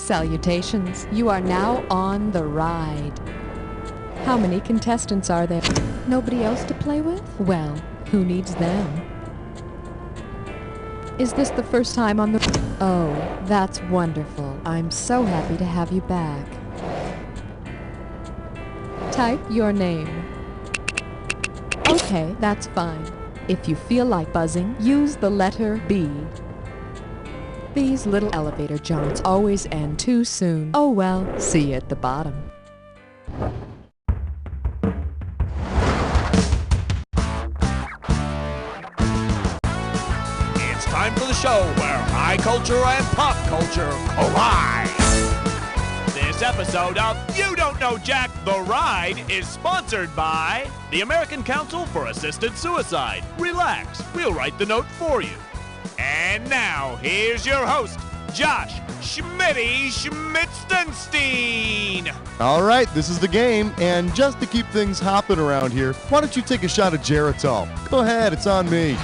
Salutations. You are now on the ride. How many contestants are there? Nobody else to play with? Well, who needs them? Is this the first time on the... Oh, that's wonderful. I'm so happy to have you back. Type your name. Okay, that's fine. If you feel like buzzing, use the letter B. These little elevator jaunts always end too soon. Oh well, see you at the bottom. It's time for the show where high culture and pop culture collide. This episode of You Don't Know Jack, The Ride is sponsored by the American Council for Assisted Suicide. Relax, we'll write the note for you. And now, here's your host, Josh Schmitty Schmitzenstein. All right, this is the game, and just to keep things hopping around here, why don't you take a shot of Geritol? Go ahead, it's on me.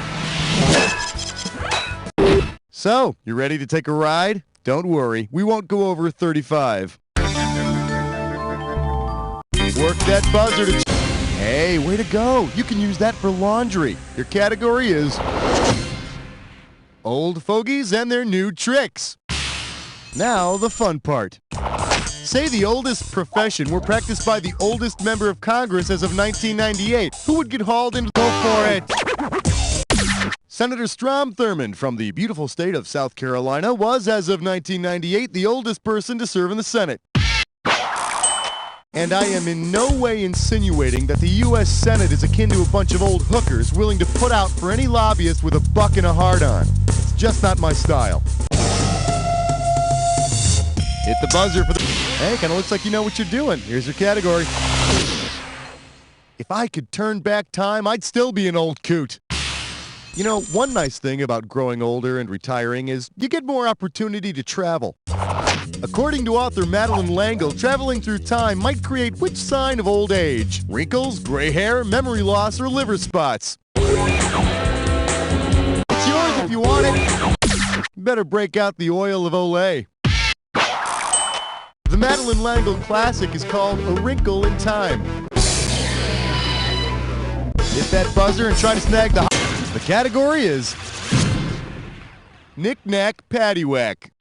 So, you ready to take a ride? Don't worry, we won't go over 35. Work that buzzer to... Hey, way to go. You can use that for laundry. Your category is... Old fogies and their new tricks. Now, the fun part. Say the oldest profession were practiced by the oldest member of Congress as of 1998. Who would get hauled into... Go for it! Senator Strom Thurmond from the beautiful state of South Carolina was, as of 1998, the oldest person to serve in the Senate. And I am in no way insinuating that the U.S. Senate is akin to a bunch of old hookers willing to put out for any lobbyist with a buck and a hard-on. It's just not my style. Hit the buzzer for the... Hey, kind of looks like you know what you're doing. Here's your category. If I could turn back time, I'd still be an old coot. You know, one nice thing about growing older and retiring is you get more opportunity to travel. According to author Madeleine L'Engle, traveling through time might create which sign of old age? Wrinkles, gray hair, memory loss, or liver spots? It's yours if you want it. You better break out the oil of Olay. The Madeleine L'Engle classic is called A Wrinkle in Time. Hit that buzzer and try to snag the... The category is... Knick-knack, paddywhack.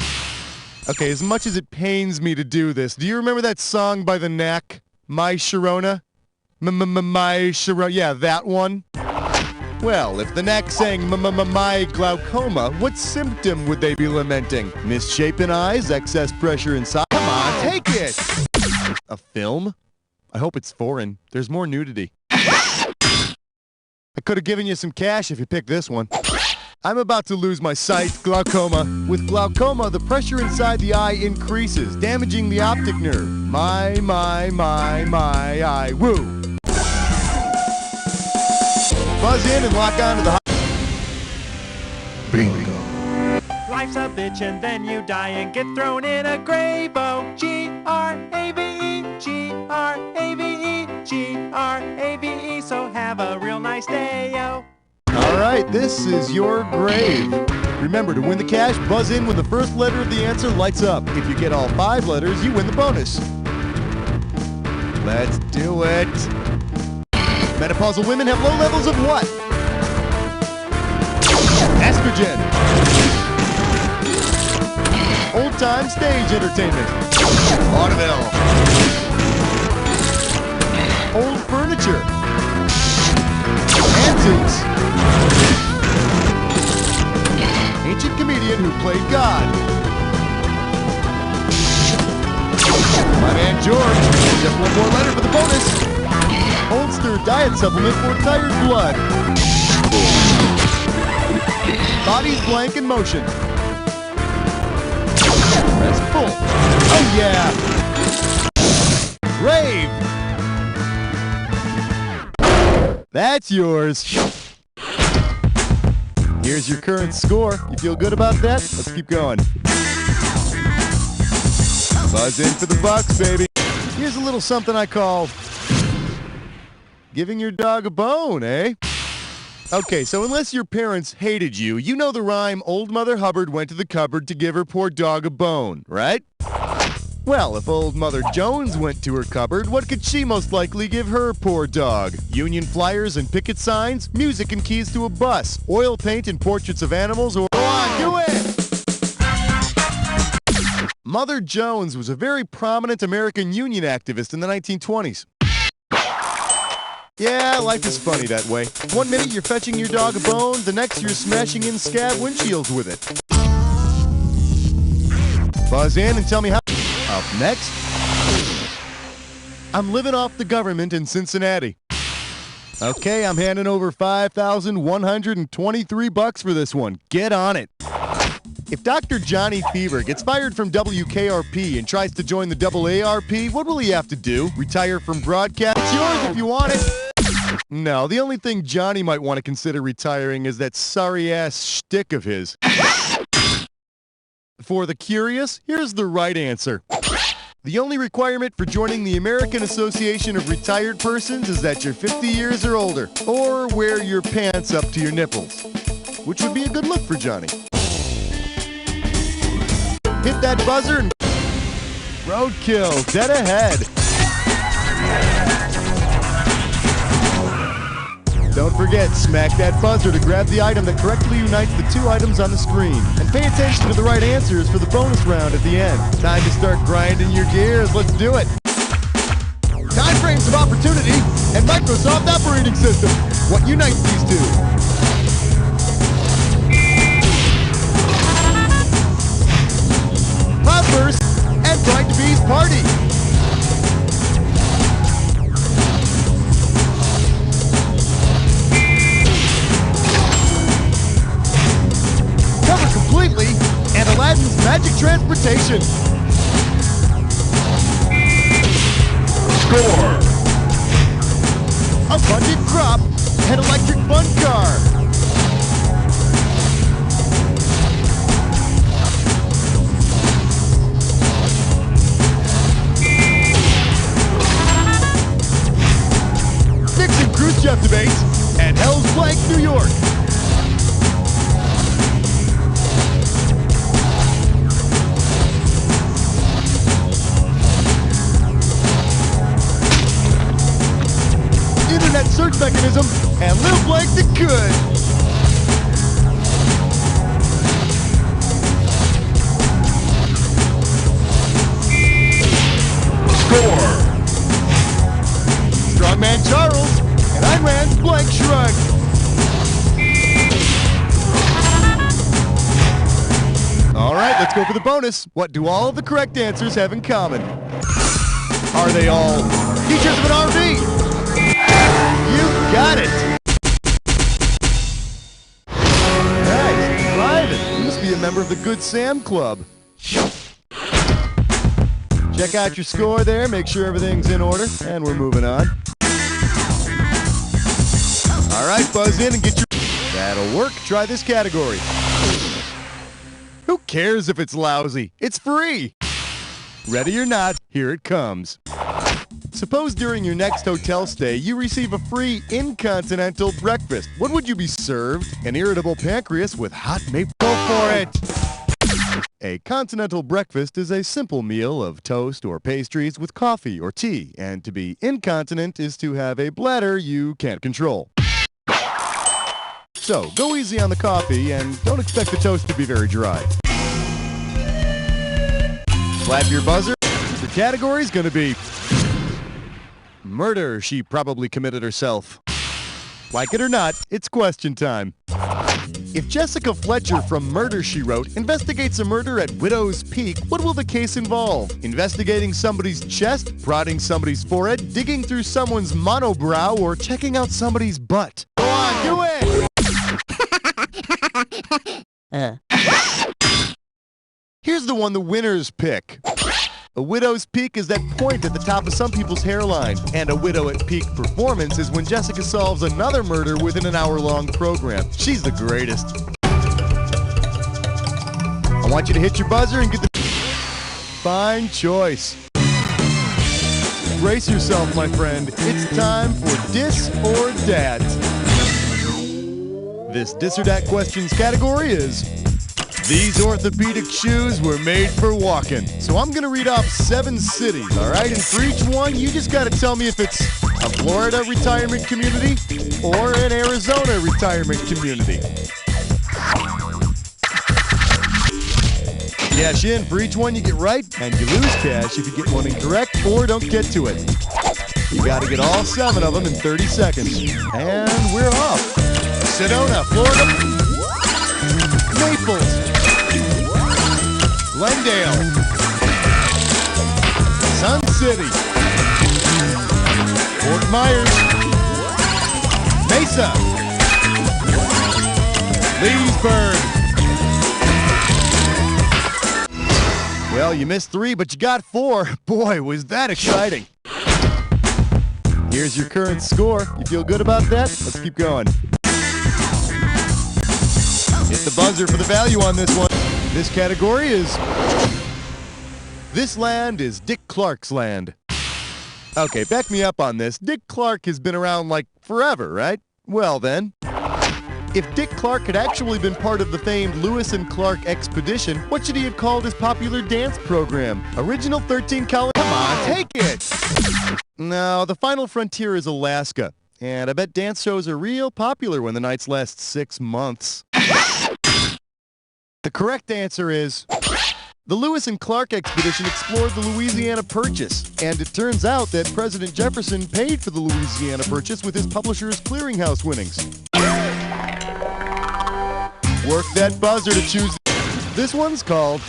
Okay, as much as it pains me to do this, do you remember that song by The Knack? My Sharona? My Sharona, yeah, that one? Well, if The Knack sang my glaucoma, what symptom would they be lamenting? Misshapen eyes, excess pressure inside? Come on, take it! A film? I hope it's foreign. There's more nudity. I could have given you some cash if you picked this one. I'm about to lose my sight, glaucoma. With glaucoma, the pressure inside the eye increases, damaging the optic nerve. My eye, woo. Buzz in and lock on to the... Bingo. Life's a bitch and then you die and get thrown in a grave. Oh, G-R-A-V-E, G-R-A-V-E, G-R-A-V-E. So have a real nice day, yo. All right, this is your grave. Remember, to win the cash, buzz in when the first letter of the answer lights up. If you get all 5 letters, you win the bonus. Let's do it. Menopausal women have low levels of what? Estrogen. Old-time stage entertainment. Vaudeville. Old furniture. Antiques. Ancient comedian who played God. My man George. Just one more letter for the bonus. Holster diet supplement for tired blood. Bodies blank in motion. Press full. Oh yeah. Grave. That's yours. Here's your current score. You feel good about that? Let's keep going. Buzz in for the bucks, baby. Here's a little something I call giving your dog a bone, eh? Okay, so unless your parents hated you, you know the rhyme, Old Mother Hubbard went to the cupboard to give her poor dog a bone, right? Well, if old Mother Jones went to her cupboard, what could she most likely give her poor dog? Union flyers and picket signs, music and keys to a bus, oil paint and portraits of animals, or... Go on, do it! Mother Jones was a very prominent American Union activist in the 1920s. Yeah, life is funny that way. 1 minute you're fetching your dog a bone, the next you're smashing in scab windshields with it. Buzz in and tell me how. Up next, I'm living off the government in Cincinnati. Okay, I'm handing over $5,123 for this one. Get on it. If Dr. Johnny Fever gets fired from WKRP and tries to join the AARP, what will he have to do? Retire from broadcast? It's yours if you want it. No, the only thing Johnny might want to consider retiring is that sorry-ass shtick of his. For the curious, here's the right answer. The only requirement for joining the American Association of Retired Persons is that you're 50 years or older, or wear your pants up to your nipples, which would be a good look for Johnny. Hit that buzzer and... Roadkill, dead ahead. Don't forget, smack that buzzer to grab the item that correctly unites the two items on the screen. And pay attention to the right answers for the bonus round at the end. Time to start grinding your gears. Let's do it. Time frames of opportunity and Microsoft operating system. What unites these two? Cloudburst and Pride to Be's Party. Completely, and Aladdin's Magic Transportation. Score! Abundant Crop and Electric Fun Car. Nixon Khrushchev Debate and Hell's Blank, New York. Internet search mechanism and live like the good. Score! Strongman Charles and Ayn Rand's Blank Shrug. All right, let's go for the bonus. What do all of the correct answers have in common? Are they all features of an RV? You got it! Nice, driving. You must be a member of the Good Sam Club. Check out your score there, make sure everything's in order, and we're moving on. All right, buzz in and get your... That'll work. Try this category. Who cares if it's lousy? It's free! Ready or not, here it comes. Suppose during your next hotel stay, you receive a free incontinental breakfast. What would you be served? An irritable pancreas with hot maple. Go for it! A continental breakfast is a simple meal of toast or pastries with coffee or tea, and to be incontinent is to have a bladder you can't control. So, go easy on the coffee and don't expect the toast to be very dry. Slap your buzzer. The category's gonna be murder she probably committed herself. Like it or not, it's question time. If Jessica Fletcher from Murder, She Wrote investigates a murder at Widow's Peak, what will the case involve? Investigating somebody's chest, prodding somebody's forehead, digging through someone's monobrow, or checking out somebody's butt? Go on, do it! Here's the one the winners pick. A widow's peak is that point at the top of some people's hairline. And a widow at peak performance is when Jessica solves another murder within an hour-long program. She's the greatest. I want you to hit your buzzer and get the... Fine choice. Brace yourself, my friend. It's time for Dis or Dat. This Dis or Dat questions category is These orthopedic shoes were made for walking. So I'm going to read off 7 cities, all right? And for each one, you just got to tell me if it's a Florida retirement community or an Arizona retirement community. Cash in. For each one you get right, and you lose cash if you get one incorrect or don't get to it. You got to get all 7 of them in 30 seconds. And we're off. Sedona, Florida. Naples. Glendale. Sun City. Fort Myers. Mesa. Leesburg. Well, you missed 3, but you got 4. Boy, was that exciting. Here's your current score. You feel good about that? Let's keep going. Hit the buzzer for the value on this one. This category is... This land is Dick Clark's land. Okay, back me up on this. Dick Clark has been around like forever, right? Well then, if Dick Clark had actually been part of the famed Lewis and Clark expedition, what should he have called his popular dance program? Original 13 Colony? Come on, take it! No, the final frontier is Alaska. And I bet dance shows are real popular when the nights last 6 months. The correct answer is... The Lewis and Clark expedition explored the Louisiana Purchase, and it turns out that President Jefferson paid for the Louisiana Purchase with his publisher's clearinghouse winnings. Work that buzzer to choose. This one's called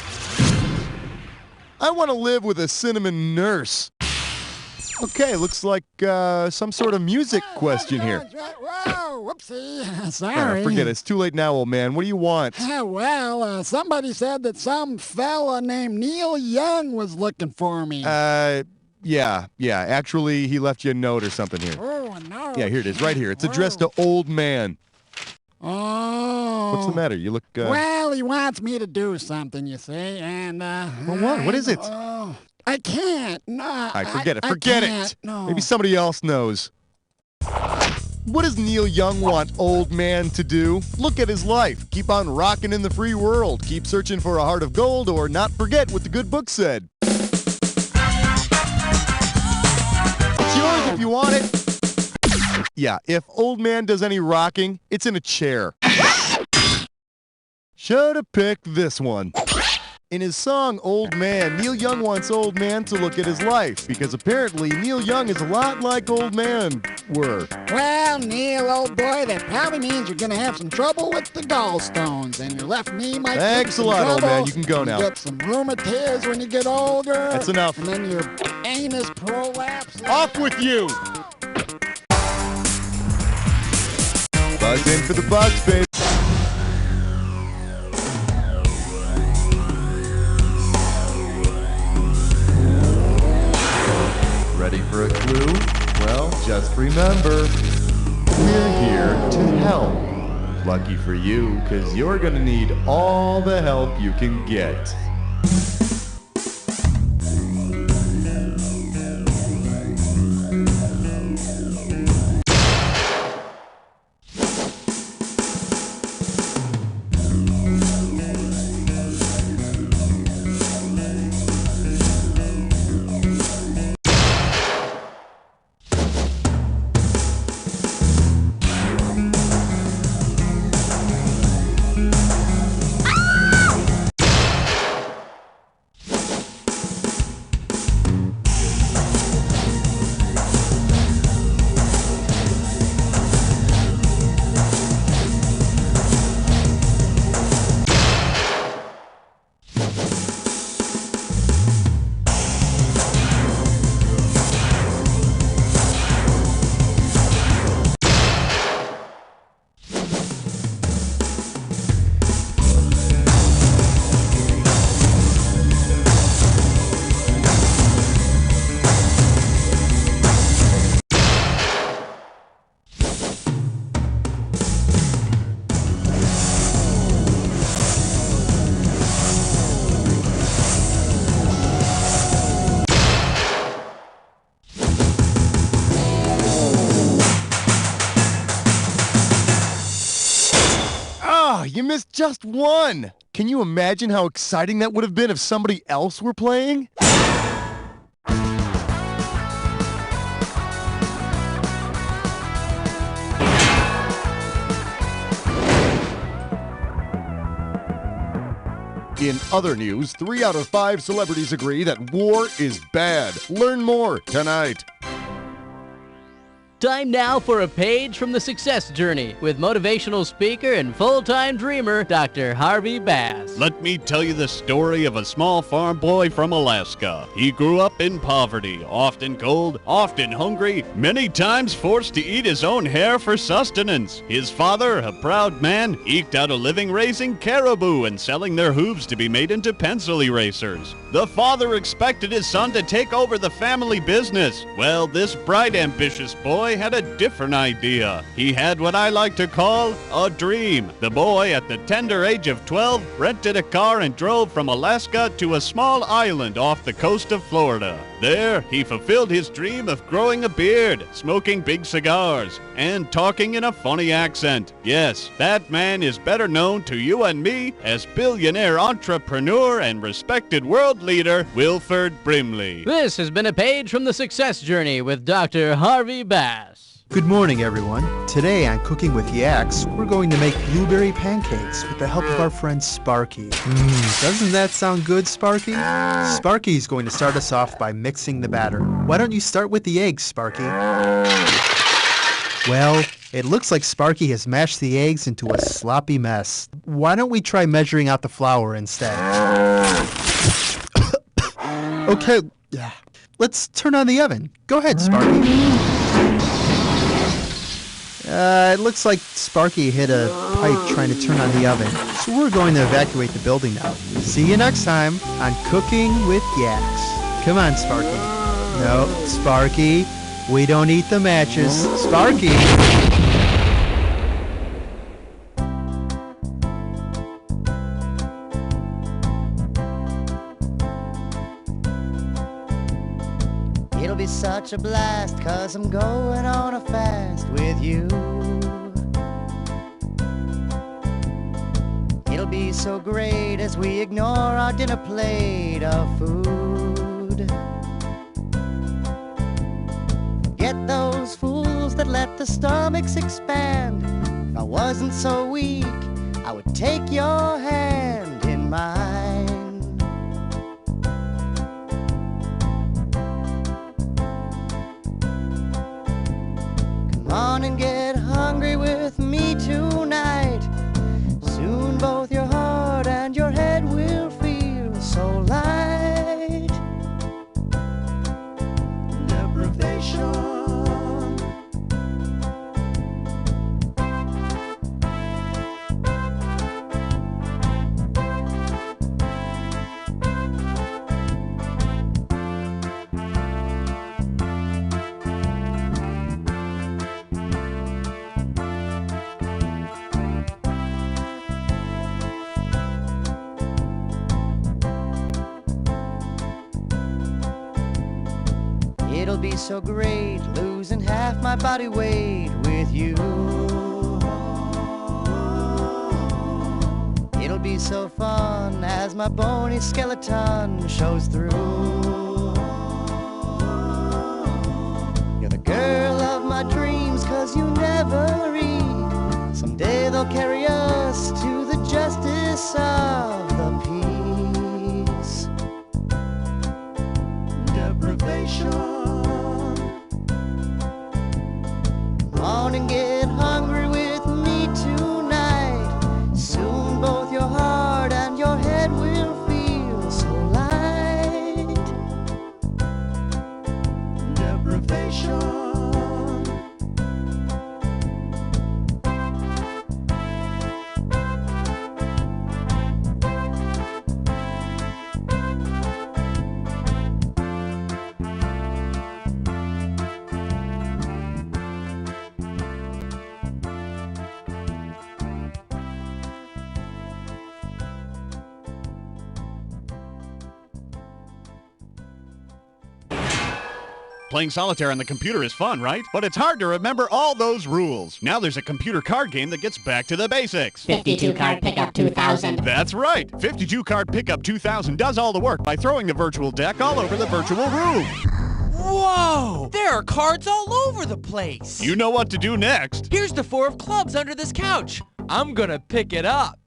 I Want to Live with a Cinnamon Nurse. Okay, looks like some sort of music question here. Whoa, whoopsie. Sorry. Forget it. It's too late now, old man. What do you want? Well, somebody said that some fella named Neil Young was looking for me. Yeah. Actually, he left you a note or something here. Oh, no. Yeah, here it is, right here. It's addressed to Old Man. Oh. What's the matter? You look, Well, he wants me to do something, you see, and, Well, what? What is it? I can't. No. I forget it. Forget it. No. Maybe somebody else knows. What does Neil Young want Old Man to do? Look at his life. Keep on rocking in the free world. Keep searching for a heart of gold or not forget what the good book said. It's yours if you want it. Yeah, if Old Man does any rocking, it's in a chair. Should've picked this one. In his song, Old Man, Neil Young wants Old Man to look at his life, because apparently Neil Young is a lot like Old Man were. Well, Neil, old boy, that probably means you're going to have some trouble with the gallstones, and your left knee might Thanks a lot, old man. You can go now. You get some rheumatiz when you get older. That's enough. And then your anus prolapses. Off with you! Buzz in for the buzz, baby. Ready for a clue? Well, just remember, we're here to help. Lucky for you, because you're going to need all the help you can get. You missed just one. Can you imagine how exciting that would have been if somebody else were playing? In other news, 3 out of 5 celebrities agree that war is bad. Learn more tonight. Time now for a page from the success journey with motivational speaker and full-time dreamer, Dr. Harvey Bass. Let me tell you the story of a small farm boy from Alaska. He grew up in poverty, often cold, often hungry, many times forced to eat his own hair for sustenance. His father, a proud man, eked out a living raising caribou and selling their hooves to be made into pencil erasers. The father expected his son to take over the family business. Well, this bright, ambitious boy had a different idea. He had what I like to call a dream. The boy, at the tender age of 12, rented a car and drove from Alaska to a small island off the coast of Florida. There, he fulfilled his dream of growing a beard, smoking big cigars, and talking in a funny accent. Yes, that man is better known to you and me as billionaire entrepreneur and respected world leader Wilford Brimley. This has been a page from the success journey with Dr. Harvey Bass. Good morning, everyone. Today on Cooking with Yaks, we're going to make blueberry pancakes with the help of our friend Sparky. Doesn't that sound good, Sparky? Sparky's going to start us off by mixing the batter. Why don't you start with the eggs, Sparky? Well, it looks like Sparky has mashed the eggs into a sloppy mess. Why don't we try measuring out the flour instead? Okay, let's turn on the oven. Go ahead, Sparky. It looks like Sparky hit a pipe trying to turn on the oven, so we're going to evacuate the building now. See you next time on Cooking with Yaks. Come on, Sparky. No, Sparky, we don't eat the matches. Sparky! It'll be such a blast, 'cause I'm going on a fast with you. It'll be so great as we ignore our dinner plate of food. Forget those fools that let the stomachs expand. If I wasn't so weak, I would take your hand in mine. Come on and get hungry with me tonight. Soon both your heart and your head will feel so light. Deprivation. It'll be so great, losing half my body weight with you. It'll be so fun as my bony skeleton shows through. You're the girl of my dreams, 'cause you never read. Someday they'll carry us to the justice of the peace. Deprivation. Come on and get hungry with me tonight. Soon both your heart and your head will feel so light. Deprivation. Playing solitaire on the computer is fun, right? But it's hard to remember all those rules. Now there's a computer card game that gets back to the basics. 52 Card Pickup 2000. That's right. 52 Card Pickup 2000 does all the work by throwing the virtual deck all over the virtual room. Whoa! There are cards all over the place. You know what to do next. Here's the 4 of clubs under this couch. I'm gonna pick it up.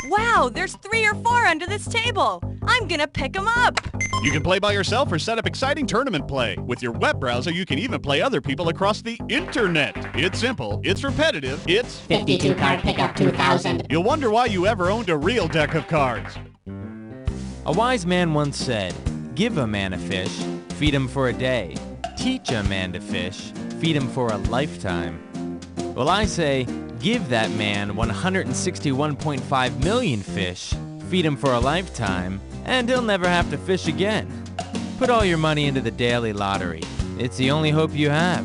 Wow, there's 3 or 4 under this table. I'm gonna pick them up. You can play by yourself or set up exciting tournament play. With your web browser, you can even play other people across the internet. It's simple, it's repetitive, it's 52 Card Pickup 2000. You'll wonder why you ever owned a real deck of cards. A wise man once said, "Give a man a fish, feed him for a day. Teach a man to fish, feed him for a lifetime." Well, I say, give that man 161.5 million fish, feed him for a lifetime, and he'll never have to fish again. Put all your money into the daily lottery. It's the only hope you have.